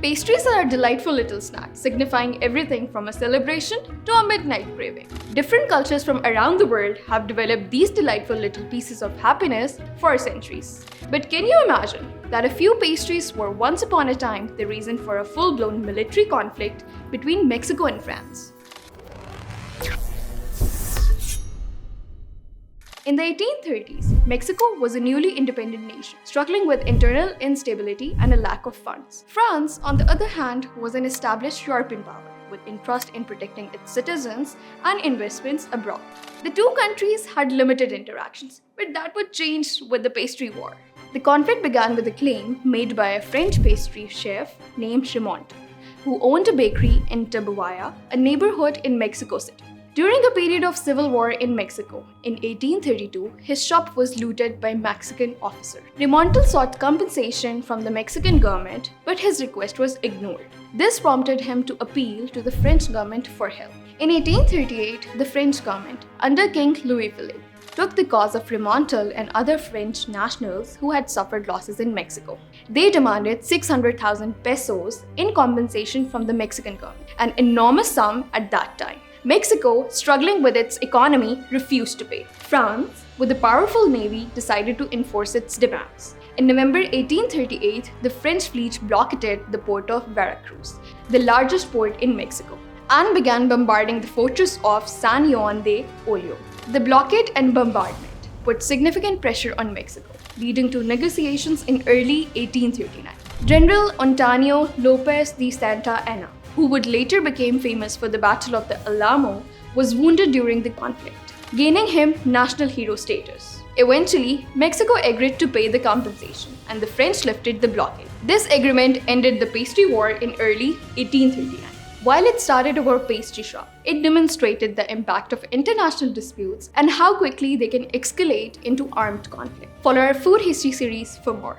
Pastries are a delightful little snack, signifying everything from a celebration to a midnight craving. Different cultures from around the world have developed these delightful little pieces of happiness for centuries. But can you imagine that a few pastries were once upon a time the reason for a full-blown military conflict between Mexico and France? In the 1830s, Mexico was a newly independent nation, struggling with internal instability and a lack of funds. France, on the other hand, was an established European power, with interest in protecting its citizens and investments abroad. The two countries had limited interactions, but that would change with the pastry war. The conflict began with a claim made by a French pastry chef named Remontel, who owned a bakery in Tabuaya, a neighborhood in Mexico City. During a period of civil war in Mexico, in 1832, his shop was looted by Mexican officers. Remontel sought compensation from the Mexican government, but his request was ignored. This prompted him to appeal to the French government for help. In 1838, the French government, under King Louis Philippe, took the cause of Remontel and other French nationals who had suffered losses in Mexico. They demanded 600,000 pesos in compensation from the Mexican government, an enormous sum at that time. Mexico, struggling with its economy, refused to pay. France, with a powerful navy, decided to enforce its demands. In November 1838, the French fleet blockaded the port of Veracruz, the largest port in Mexico, and began bombarding the fortress of San Juan de Ulloa. The blockade and bombardment put significant pressure on Mexico, leading to negotiations in early 1839. General Antonio López de Santa Anna, who would later become famous for the Battle of the Alamo, was wounded during the conflict, gaining him national hero status. Eventually, Mexico agreed to pay the compensation, and the French lifted the blockade. This agreement ended the pastry war in early 1839. While it started over pastry shop, it demonstrated the impact of international disputes and how quickly they can escalate into armed conflict. Follow our food history series for more.